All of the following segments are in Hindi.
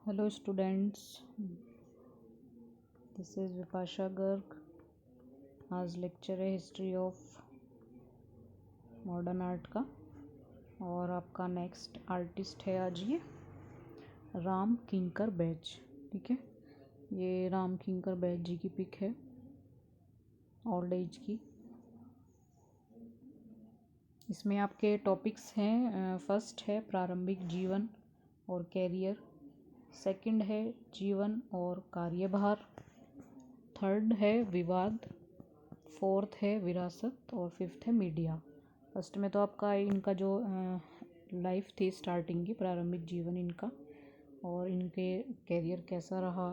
Hello students, this is Vipasha Garg. आज लेक्चर है हिस्ट्री ऑफ मॉडर्न आर्ट का और आपका नेक्स्ट आर्टिस्ट है आज ये राम किंकर बैज। ठीक है, ये राम किंकर बैज जी की पिक है ओल्ड एज की। इसमें आपके टॉपिक्स हैं, फर्स्ट है प्रारंभिक जीवन और कैरियर, सेकंड है जीवन और कार्यभार, थर्ड है विवाद, फोर्थ है विरासत और फिफ्थ है मीडिया। फर्स्ट में तो आपका इनका जो लाइफ थी स्टार्टिंग की, प्रारंभिक जीवन इनका और इनके कैरियर कैसा रहा,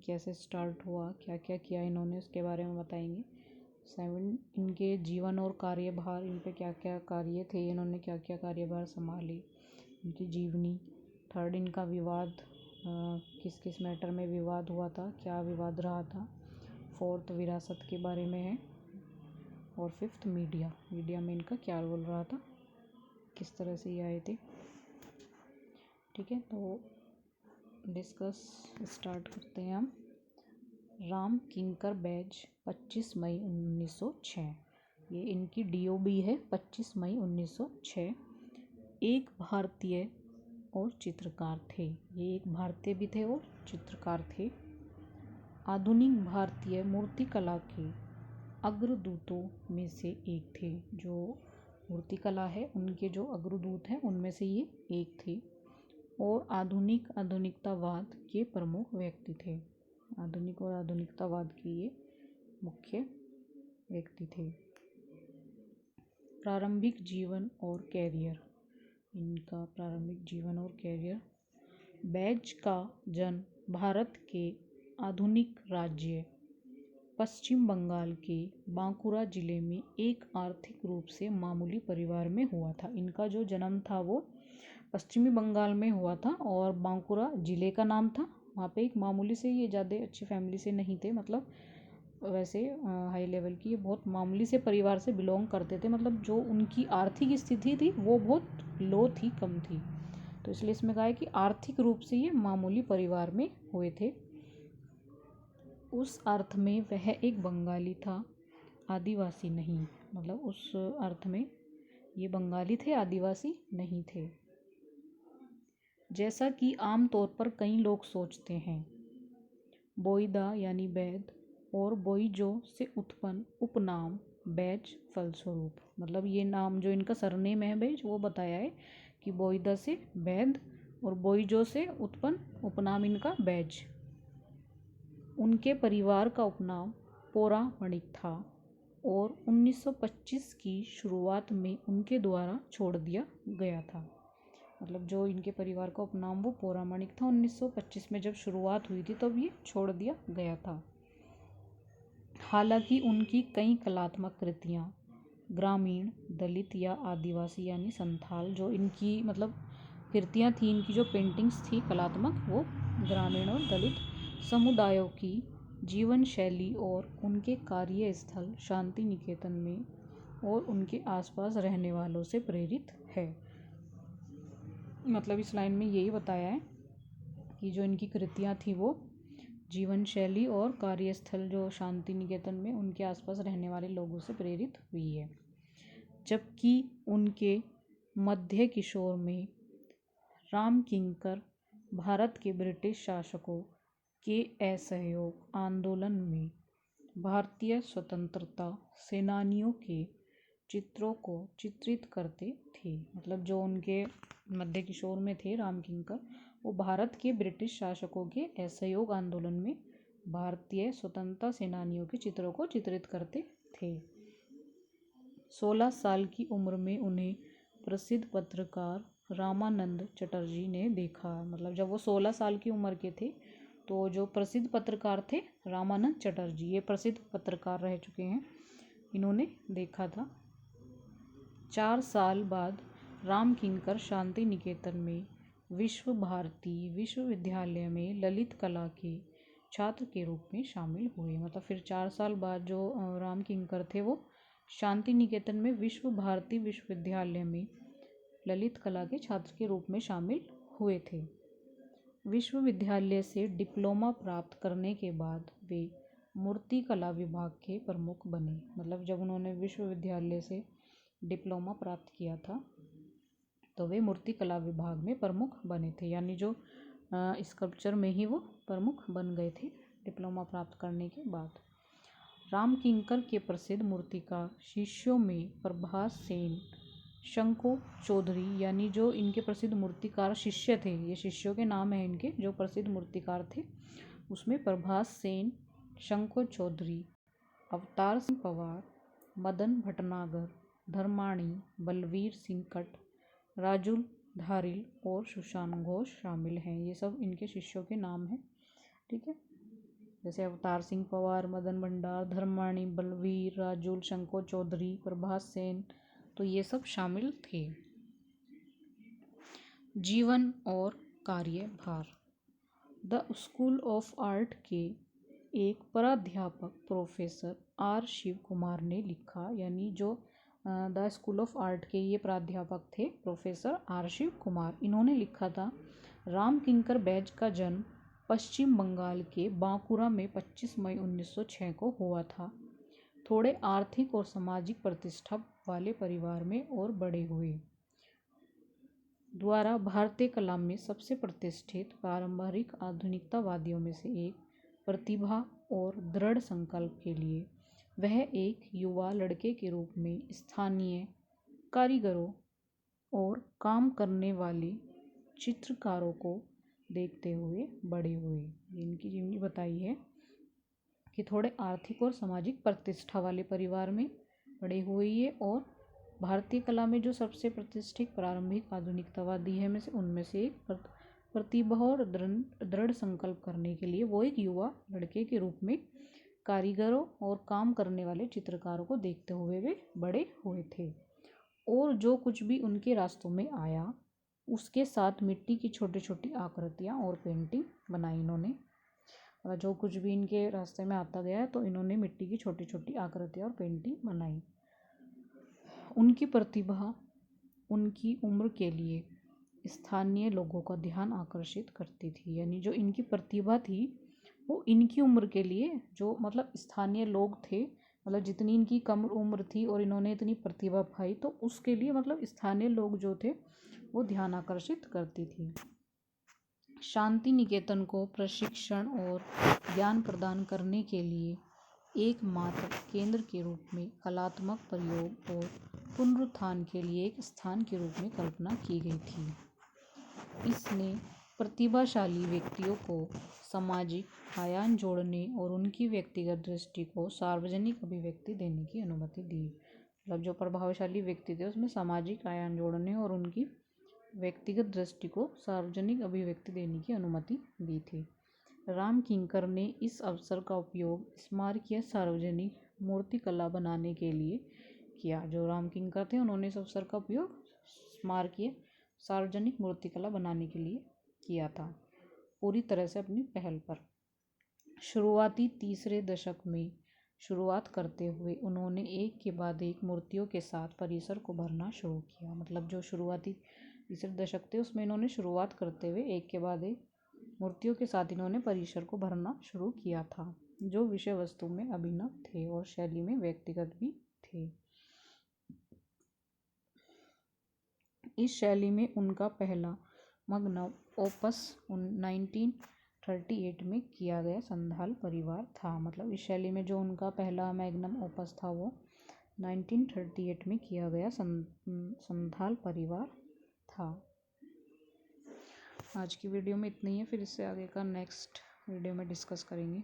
कैसे स्टार्ट हुआ, क्या क्या किया इन्होंने, उसके बारे में बताएंगे। सेवन इनके जीवन और कार्यभार, इन पे क्या क्या कार्य थे, इन्होंने क्या क्या कार्यभार संभाले, इनकी जीवनी। थर्ड इनका विवाद, किस किस मैटर में विवाद हुआ था, क्या विवाद रहा था। फोर्थ विरासत के बारे में है और फिफ्थ मीडिया, मीडिया में इनका क्या रोल रहा था, किस तरह से ये आए थे। ठीक है, तो डिस्कस स्टार्ट करते हैं हम। राम किंकर बैज 25 मई 1906, ये इनकी DOB है 25 मई 1906। एक भारतीय और चित्रकार थे, ये एक भारतीय भी थे और चित्रकार थे। आधुनिक भारतीय मूर्तिकला के अग्रदूतों में से एक थे, जो मूर्तिकला है उनके जो अग्रदूत हैं उनमें से ये एक थे और आधुनिकतावाद के प्रमुख व्यक्ति थे। आधुनिक और आधुनिकतावाद के ये मुख्य व्यक्ति थे। प्रारंभिक जीवन और कैरियर, इनका प्रारंभिक जीवन और कैरियर। बैज का जन्म भारत के आधुनिक राज्य पश्चिम बंगाल के बांकुरा जिले में एक आर्थिक रूप से मामूली परिवार में हुआ था। इनका जो जन्म था वो पश्चिमी बंगाल में हुआ था और बांकुरा जिले का नाम था। वहाँ पे एक मामूली से, ये ज़्यादा अच्छी फैमिली से नहीं थे, मतलब वैसे हाई लेवल की, ये बहुत मामूली से परिवार से बिलोंग करते थे। मतलब जो उनकी आर्थिक स्थिति थी वो बहुत लो थी, कम थी, तो इसलिए इसमें कहा है कि आर्थिक रूप से ये मामूली परिवार में हुए थे। उस अर्थ में वह एक बंगाली था, आदिवासी नहीं। मतलब उस अर्थ में ये बंगाली थे, आदिवासी नहीं थे। जैसा कि आम तौर पर कई लोग सोचते हैं, बोईदा यानी बैद और बोईजो से उत्पन्न उपनाम बैज फलस्वरूप, मतलब ये नाम जो इनका सरनेम है बैज, वो बताया है कि बोईदा से बैद और बोईजो से उत्पन्न उपनाम इनका बैज। उनके परिवार का उपनाम पौराणिक था और 1925 की शुरुआत में उनके द्वारा छोड़ दिया गया था। मतलब जो इनके परिवार का उपनाम वो पौराणिक था, 1925 में जब शुरुआत हुई थी तब ये छोड़ दिया गया था। हालांकि उनकी कई कलात्मक कृतियाँ ग्रामीण, दलित या आदिवासी यानी संथाल, जो इनकी मतलब कृतियाँ थी, इनकी जो पेंटिंग्स थी कलात्मक, वो ग्रामीण और दलित समुदायों की जीवन शैली और उनके कार्यस्थल शांति निकेतन में और उनके आसपास रहने वालों से प्रेरित है। मतलब इस लाइन में यही बताया है कि जो इनकी कृतियाँ थी वो जीवन शैली और कार्यस्थल जो शांति निकेतन में उनके आसपास रहने वाले लोगों से प्रेरित हुई है। जबकि उनके मध्य किशोर में राम किंकर भारत के ब्रिटिश शासकों के असहयोग आंदोलन में भारतीय स्वतंत्रता सेनानियों के चित्रों को चित्रित करते थे। मतलब जो उनके मध्य किशोर में थे राम किंकर, वो भारत के ब्रिटिश शासकों के असहयोग आंदोलन में भारतीय स्वतंत्रता सेनानियों के चित्रों को चित्रित करते थे। 16 साल की उम्र में उन्हें प्रसिद्ध पत्रकार रामानंद चटर्जी ने देखा। मतलब जब वो 16 साल की उम्र के थे तो जो प्रसिद्ध पत्रकार थे रामानंद चटर्जी, ये प्रसिद्ध पत्रकार रह चुके हैं, इन्होंने देखा था। 4 साल बाद राम किंकर शांति निकेतन में विश्व भारती विश्वविद्यालय में ललित कला के छात्र के रूप में शामिल हुए। मतलब फिर 4 साल बाद जो राम किंकर थे वो शांति निकेतन में विश्व भारती विश्वविद्यालय में ललित कला के छात्र के रूप में शामिल हुए थे। विश्वविद्यालय से डिप्लोमा प्राप्त करने के बाद वे मूर्तिकला विभाग के प्रमुख बने। मतलब जब उन्होंने विश्वविद्यालय से डिप्लोमा प्राप्त किया था तो वे मूर्तिकला विभाग में प्रमुख बने थे, यानी जो स्कल्पचर में ही वो प्रमुख बन गए थे डिप्लोमा प्राप्त करने के बाद। राम किंकर के प्रसिद्ध मूर्तिकार शिष्यों में प्रभास सेन, शंको चौधरी, यानी जो इनके प्रसिद्ध मूर्तिकार शिष्य थे, ये शिष्यों के नाम हैं इनके, जो प्रसिद्ध मूर्तिकार थे उसमें प्रभास सेन, शंको चौधरी, अवतार सिंह पवार, मदन भटनागर, धर्माणी, बलवीर सिंह कट, राजुल धारिल और सुशांत घोष शामिल हैं। ये सब इनके शिष्यों के नाम हैं, ठीक है। जैसे अवतार सिंह पवार, मदन भंडार, धर्माणी, बलवीर, राजुल, शंको चौधरी, प्रभास सेन, तो ये सब शामिल थे। जीवन और कार्यभार। द स्कूल ऑफ आर्ट के एक प्राध्यापक प्रोफेसर आर शिव कुमार ने लिखा, यानी जो द स्कूल ऑफ आर्ट के ये प्राध्यापक थे प्रोफेसर आर शिव कुमार, इन्होंने लिखा था राम किंकर बैज का जन्म पश्चिम बंगाल के बांकुरा में 25 मई 1906 को हुआ था। थोड़े आर्थिक और सामाजिक प्रतिष्ठा वाले परिवार में और बड़े हुए। द्वारा भारतीय कला में सबसे प्रतिष्ठित पारंपरिक आधुनिकतावादियों में से एक प्रतिभा और दृढ़ संकल्प के लिए वह एक युवा लड़के के रूप में स्थानीय कारीगरों और काम करने वाले चित्रकारों को देखते हुए बड़े हुए। इनकी जीवनी बताई है कि थोड़े आर्थिक और सामाजिक प्रतिष्ठा वाले परिवार में बड़े हुए ये, और भारतीय कला में जो सबसे प्रतिष्ठित प्रारंभिक आधुनिकतावादी है में से उनमें से एक प्रतिभा और दृढ़ संकल्प करने के लिए वो एक युवा लड़के के रूप में कारीगरों और काम करने वाले चित्रकारों को देखते हुए वे बड़े हुए थे। और जो कुछ भी उनके रास्तों में आया उसके साथ मिट्टी की छोटी छोटी आकृतियाँ और पेंटिंग बनाई इन्होंने। जो कुछ भी इनके रास्ते में आता गया तो इन्होंने मिट्टी की छोटी छोटी आकृतियाँ और पेंटिंग बनाई। उनकी प्रतिभा उनकी उम्र के लिए स्थानीय लोगों का ध्यान आकर्षित करती थी, यानी जो इनकी प्रतिभा थी वो इनकी उम्र के लिए, जो मतलब स्थानीय लोग थे, मतलब जितनी इनकी कम उम्र थी और इन्होंने इतनी प्रतिभा पाई तो उसके लिए मतलब स्थानीय लोग जो थे वो ध्यान आकर्षित करती थी। शांति निकेतन को प्रशिक्षण और ज्ञान प्रदान करने के लिए एकमात्र केंद्र के रूप में कलात्मक प्रयोग और पुनरुत्थान के लिए एक स्थान के रूप में कल्पना की गई थी। इसने प्रतिभाशाली व्यक्तियों को सामाजिक आयाम जोड़ने और उनकी व्यक्तिगत दृष्टि को सार्वजनिक अभिव्यक्ति देने की अनुमति दी। मतलब जो प्रभावशाली व्यक्ति थे उसमें सामाजिक आयाम जोड़ने और उनकी व्यक्तिगत दृष्टि को सार्वजनिक अभिव्यक्ति देने की अनुमति दी थी। राम किंकर ने इस अवसर का उपयोग स्मारकीय सार्वजनिक मूर्तिकला बनाने के लिए किया। जो राम किंकर थे उन्होंने इस अवसर का उपयोग स्मारकीय सार्वजनिक मूर्तिकला बनाने के लिए किया था, पूरी तरह से अपनी पहल पर। शुरुआती तीसरे दशक में शुरुआत करते हुए उन्होंने एक के बाद एक मूर्तियों के साथ परिसर को भरना शुरू किया। मतलब जो शुरुआती तीसरे दशक थे उसमें इन्होंने शुरुआत करते हुए एक के बाद एक मूर्तियों के साथ इन्होंने परिसर को भरना शुरू किया था, जो विषय वस्तु में अभिनव थे और शैली में व्यक्तिगत भी थे। इस शैली में उनका पहला मग्नम ओपस 1938 में किया गया संथाल परिवार था। मतलब इस शैली में जो उनका पहला मैग्नम ओपस था वो 1938 में किया गया संथाल परिवार था। आज की वीडियो में इतना ही है, फिर इससे आगे का नेक्स्ट वीडियो में डिस्कस करेंगे।